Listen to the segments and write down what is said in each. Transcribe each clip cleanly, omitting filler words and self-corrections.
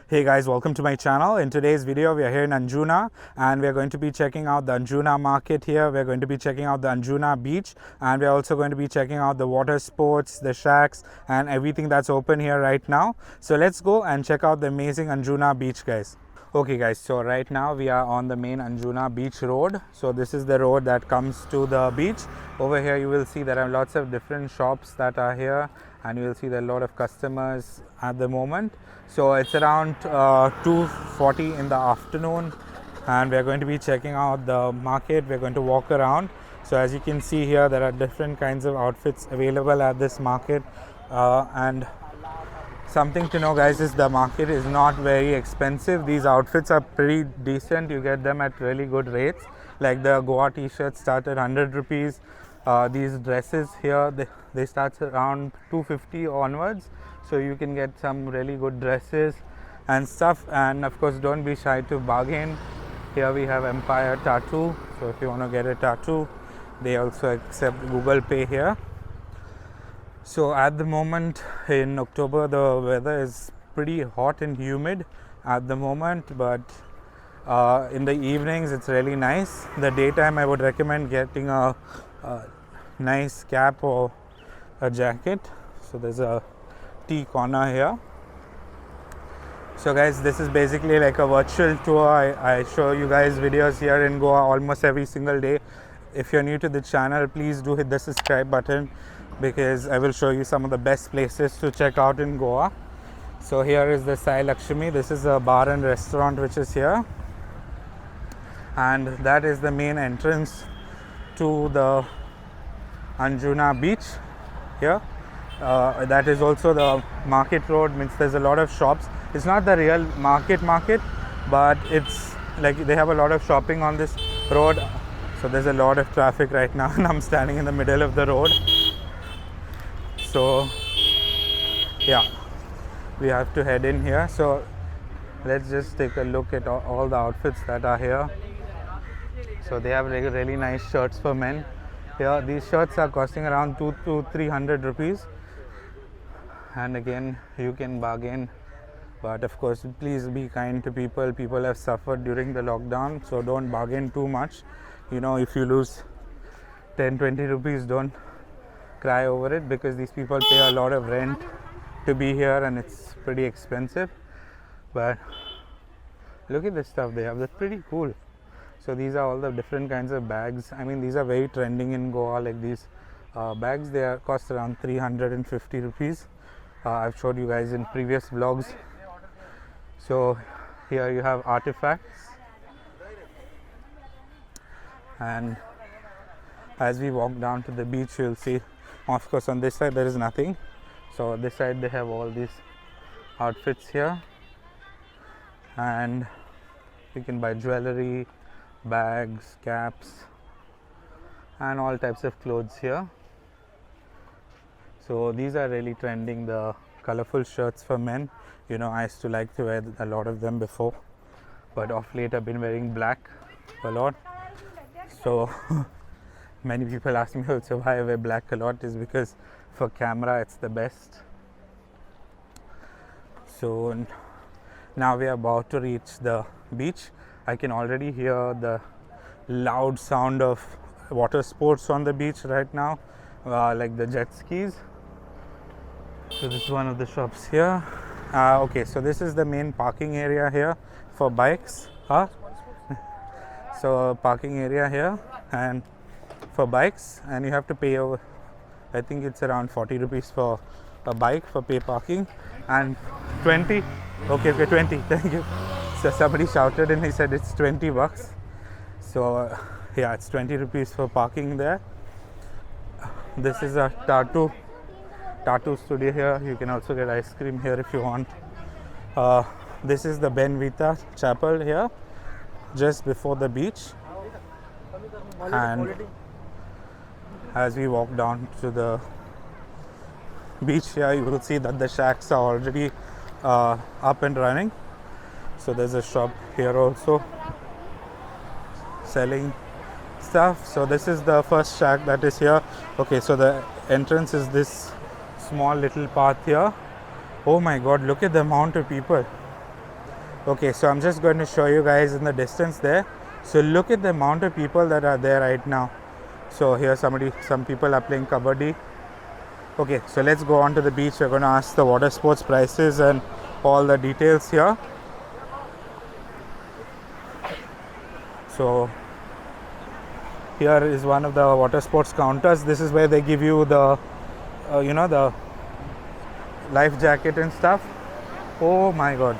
Hey guys, welcome to my channel. In today's video, we are here in Anjuna and we are going to be checking out the Anjuna market here. We are going to be checking out the Anjuna beach and we are also going to be checking out the water sports, the shacks and everything that's open here right now. So let's go and check out the amazing Anjuna beach, guys. Okay guys, so right now we are on the main Anjuna beach road. So this is the road that comes to the beach. Over here you will see there are lots of different shops that are here and you will see there are a lot of customers at the moment. So it's around 2:40 in the afternoon and we are going to be checking out the market. We're going to walk around. So as you can see here, there are different kinds of outfits available at this market and something to know, guys, is the market is not very expensive. These outfits are pretty decent. You get them at really good rates. Like the Goa t-shirts start at 100 rupees. These dresses here, they start around 250 onwards. So you can get some really good dresses and stuff. And of course, don't be shy to bargain. Here we have Empire Tattoo. So if you want to get a tattoo, they also accept Google Pay here. So at the moment in October, the weather is pretty hot and humid at the moment, but in the evenings it's really nice. The daytime I would recommend getting a nice cap or a jacket. So there's a tea corner here. So guys, this is basically like a virtual tour. I show you guys videos here in Goa almost every single day. If you're new to the channel, please do hit the subscribe button, because I will show you some of the best places to check out in Goa. So here is the Sai Lakshmi. This is a bar and restaurant which is here, and that is the main entrance to the Anjuna beach here. That is also the market road, means there's a lot of shops. It's not the real market, but it's like they have a lot of shopping on this road. So there's a lot of traffic right now and I'm standing in the middle of the road. So yeah, we have to head in here. So let's just take a look at all the outfits that are here. So they have really nice shirts for men here. These shirts are costing around 200 to 300 rupees, and again you can bargain, but of course please be kind to people. People have suffered during the lockdown, so don't bargain too much. You know, if you lose 10-20 rupees, don't cry over it, because these people pay a lot of rent to be here and it's pretty expensive. But look at this stuff they have, that's pretty cool. So these are all the different kinds of bags. I mean, these are very trending in Goa. Like these bags, they are cost around 350 rupees. I've showed you guys in previous vlogs. So here you have artifacts, and as we walk down to the beach, you'll see, of course on this side there is nothing. So this side they have all these outfits here, and you can buy jewelry, bags, caps and all types of clothes here. So these are really trending, the colorful shirts for men. You know, I used to like to wear a lot of them before, but of late I've been wearing black a lot. So many people ask me also why I wear black a lot. Is because for camera it's the best. So now we are about to reach the beach. I can already hear the loud sound of water sports on the beach right now, like the jet skis. So this is one of the shops here. Okay, so this is the main parking area here for bikes. So parking area here and for bikes, and you have to pay over, I think it's around 40 rupees for a bike for pay parking, and 20. Okay, 20. Thank you. So somebody shouted and he said it's 20 bucks. So yeah, it's 20 rupees for parking there. This is a tattoo studio here. You can also get ice cream here if you want. This is the Ben Vita Chapel here, just before the beach. And as we walk down to the beach here, you will see that the shacks are already up and running. So there's a shop here also selling stuff. So this is the first shack that is here. Okay, so the entrance is this small little path here. Oh my god, look at the amount of people. Okay, so I'm just going to show you guys in the distance there. So look at the amount of people that are there right now. So here some people are playing kabaddi. Okay, so let's go on to the beach. We're going to ask the water sports prices and all the details here. So here is one of the water sports counters. This is where they give you the the life jacket and stuff. Oh my god,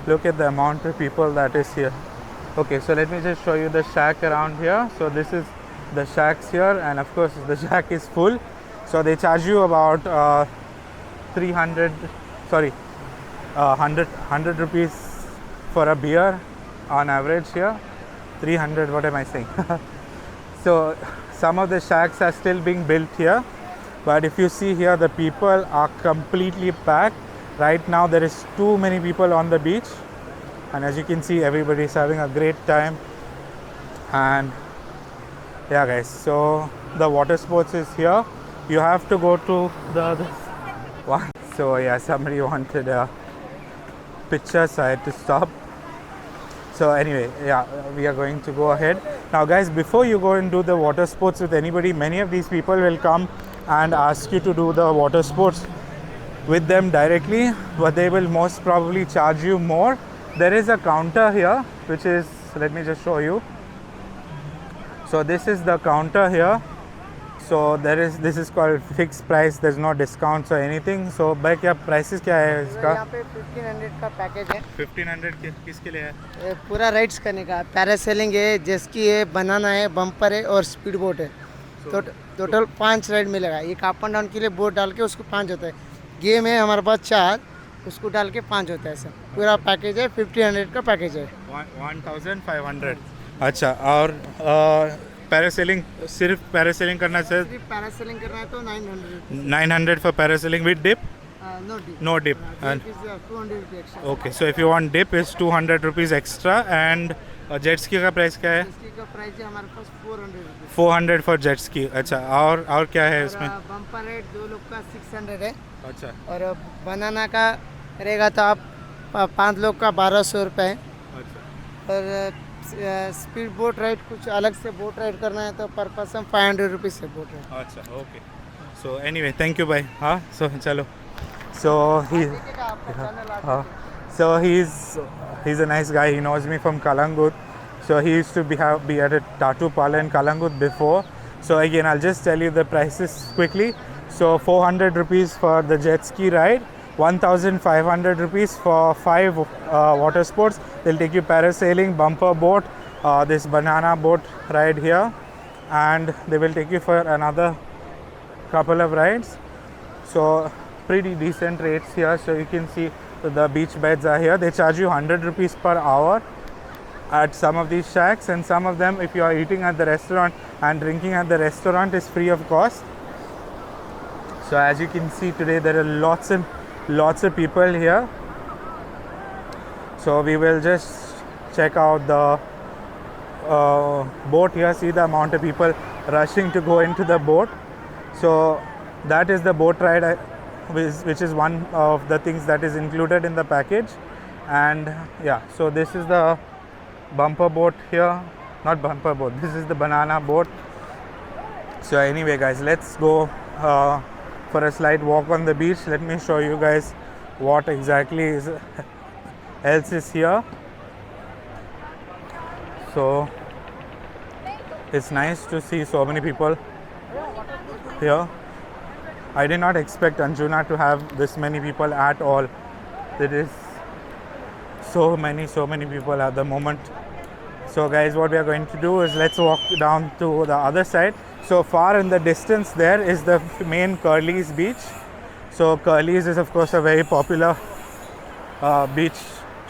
look at the amount of people that is here. Okay, so let me just show you the shack around here. So this is the shacks here, and of course the shack is full. So they charge you about 100 rupees for a beer on average here. 300, what am I saying? So some of the shacks are still being built here, but if you see here, the people are completely packed. Right now there is too many people on the beach, and as you can see, everybody is having a great time. And yeah guys, so the water sports is here. You have to go to the other one. So yeah, somebody wanted a picture, so I had to stop. So anyway, yeah, we are going to go ahead now guys. Before you go and do the water sports with anybody, many of these people will come and ask you to do the water sports with them directly, but they will most probably charge you more. There is a counter here, which is, let me just show you. So this is the counter here. So this is called fixed price. There's no discounts or anything. So भाई क्या prices क्या है इसका? यहाँ पे 1500 का package है। 1500 किसके लिए है? ये पूरा राइड्स करने का, पैरासेलिंग है, जेस्की है, बनाना है, बम्पर है और स्पीड बोट है। तो टोटल 5 राइड मिलेगा। एक अप एंड डाउन के लिए बोट डाल के उसको 5 होता है। गेम है हमारे पास 4, उसको डाल के 5 होता है। सर पूरा पैकेज है, 1500 का पैकेज है। 1500। अच्छा, और पैरासेलिंग, सिर्फ पैरासेलिंग करना है? सिर्फ पैरासेलिंग करना है तो 900 for parasailing with dip? No dip. No dip. And 200 रुपये extra. okay, so if you want dip is 200 rupees extra. And jet ski का प्राइस क्या है? इसकी का प्राइस है हमारे पास 400 रुपये। 400 for jet ski. अच्छा, और क्या है इसमें? बम्पर रेट 2 लोग का 600 है। अच्छा, और बनाना का रहेगा तो आप 5 लोग का 1200 रुपये है। अच्छा, और स्पीड बोट राइड कुछ अलग से बोट राइड करना है तो पर पर्सन 500 रुपीज़ से बोट राइड। अच्छा, okay. So anyway, thank you भाई। हाँ, सो चलो। So he's a nice guy. He knows me from Kalangut. So he used to be at a tattoo parlor in Kalangut before. So again, I'll just tell you the prices quickly. So 400 rupees for the jet ski ride, 1500 rupees for 5 water sports. They'll take you parasailing, bumper boat, this banana boat ride here, and they will take you for another couple of rides. So pretty decent rates here. So you can see the beach beds are here. They charge you 100 rupees per hour at some of these shacks, and some of them, if you are eating at the restaurant and drinking at the restaurant, is free of cost. So as you can see today, there are lots and lots of people here. So we will just check out the boat here. See the amount of people rushing to go into the boat. So that is the boat ride, which is one of the things that is included in the package. And yeah, so this is the bumper boat here, not bumper boat, this is the banana boat. So anyway guys, let's go for a slight walk on the beach. Let me show you guys what exactly else is here. So it's nice to see so many people here. I did not expect Anjuna to have this many people at all. There is so many people at the moment. So guys, what we are going to do is let's walk down to the other side. So far in the distance there is the main Curly's beach. So Curly's is of course a very popular beach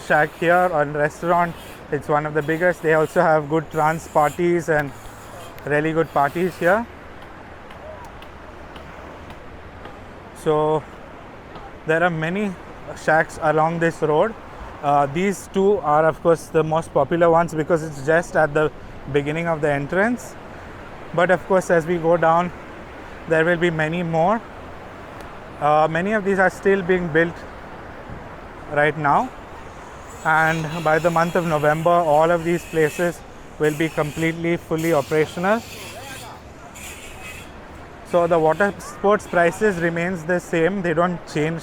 shack here and restaurant. It's one of the biggest. They also have good trance parties and really good parties here. So there are many shacks along this road. These two are of course the most popular ones because it's just at the beginning of the entrance. But of course as we go down, there will be many more. Many of these are still being built right now. and by the month of November all of these places will be completely fully operational. So the water sports prices remains the same, they don't change.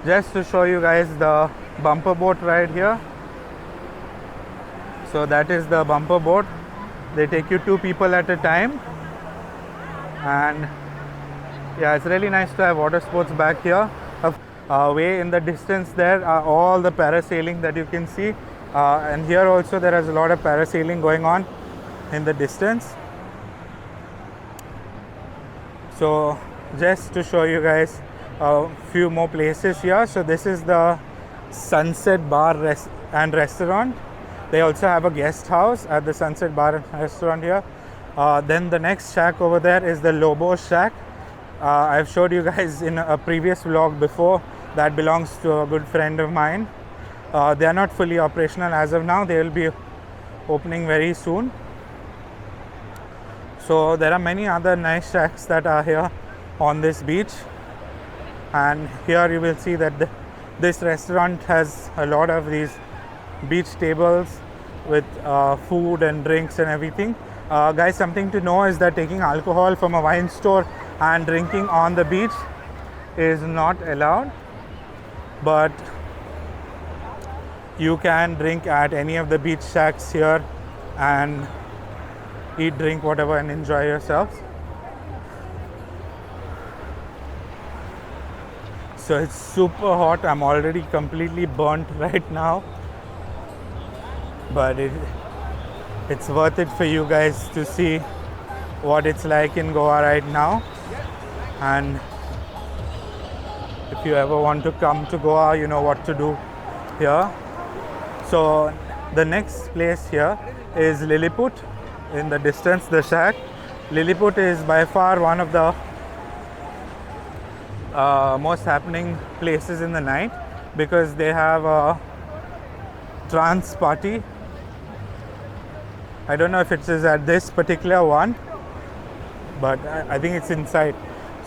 Just to show you guys the bumper boat ride here. So that is the bumper boat. They take you 2 people at a time, and yeah, it's really nice to have water sports back here. Way in the distance there are all the parasailing that you can see, and here also there is a lot of parasailing going on in the distance. So just to show you guys a few more places here. So this is the Sunset Bar and Restaurant. They also have a guest house at the Sunset Bar and Restaurant here. Then the next shack over there is the Lobo Shack. I've showed you guys in a previous vlog before. That belongs to a good friend of mine. They are not fully operational as of now. They will be opening very soon. So there are many other nice shacks that are here on this beach. And here you will see that this restaurant has a lot of these beach tables with food and drinks and everything. Guys, something to know is that taking alcohol from a wine store and drinking on the beach is not allowed, but you can drink at any of the beach shacks here and eat, drink, whatever, and enjoy yourselves. So it's super hot. I'm already completely burnt right now, but it's worth it for you guys to see what it's like in Goa right now. And if you ever want to come to Goa, you know what to do here. So the next place here is Lilliput in the distance, the shack. Lilliput is by far one of the most happening places in the night, because they have a trance party. I don't know if it is at this particular one, but I think it's inside.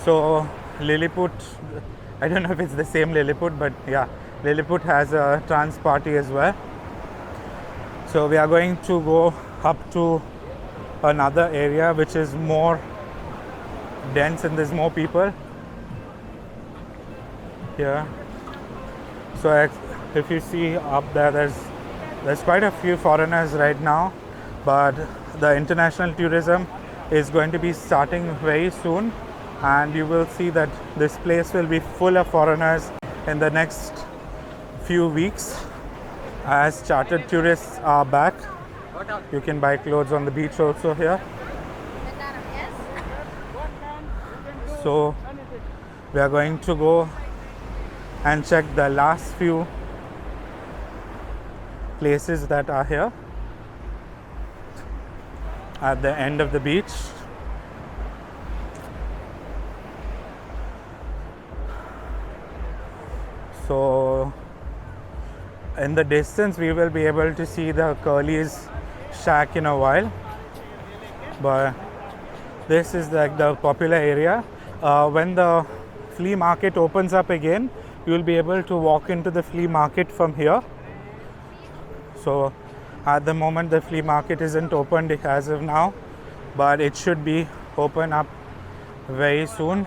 So Lilliput, I don't know if it's the same Lilliput, but yeah, Lilliput has a trance party as well. So we are going to go up to another area which is more dense and there's more people here. So if you see up there, there's quite a few foreigners right now, but the international tourism is going to be starting very soon, and you will see that this place will be full of foreigners in the next few weeks as chartered tourists are back. You can buy clothes on the beach also here. So we are going to go and check the last few places that are here at the end of the beach. So in the distance we will be able to see the Curly's shack in a while, but this is like the popular area. When the flea market opens up again, you will be able to walk into the flea market from here. So at the moment the flea market isn't opened as of now, but it should be open up very soon.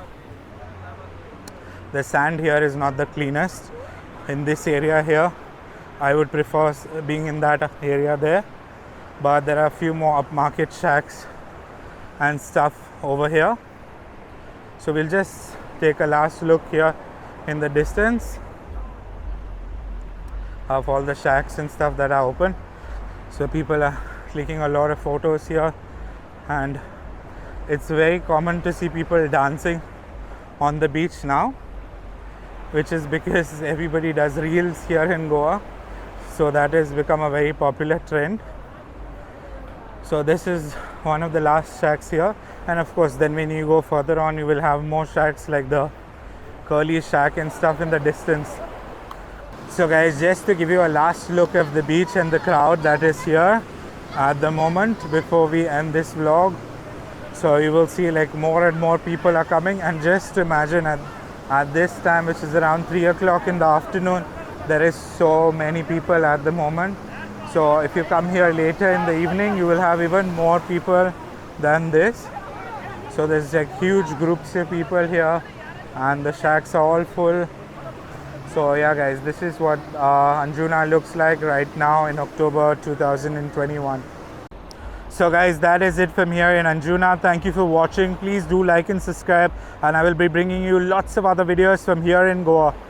The sand here is not the cleanest in this area here. I would prefer being in that area there, but there are a few more upmarket shacks and stuff over here. So we'll just take a last look here in the distance of all the shacks and stuff that are open. So people are clicking a lot of photos here, and it's very common to see people dancing on the beach now, which is because everybody does reels here in Goa. So that has become a very popular trend. So this is one of the last shacks here, and of course then when you go further on you will have more shacks like the Curly shack and stuff in the distance. So guys, just to give you a last look of the beach and the crowd that is here at the moment before we end this vlog. So you will see like more and more people are coming, and just imagine at this time, which is around 3 o'clock in the afternoon, there is so many people at the moment. So if you come here later in the evening, you will have even more people than this. So there's like huge groups of people here, and the shacks are all full. So yeah guys, this is what Anjuna looks like right now in October 2021. So guys, that is it from here in Anjuna. Thank you for watching. Please do like and subscribe, and I will be bringing you lots of other videos from here in Goa.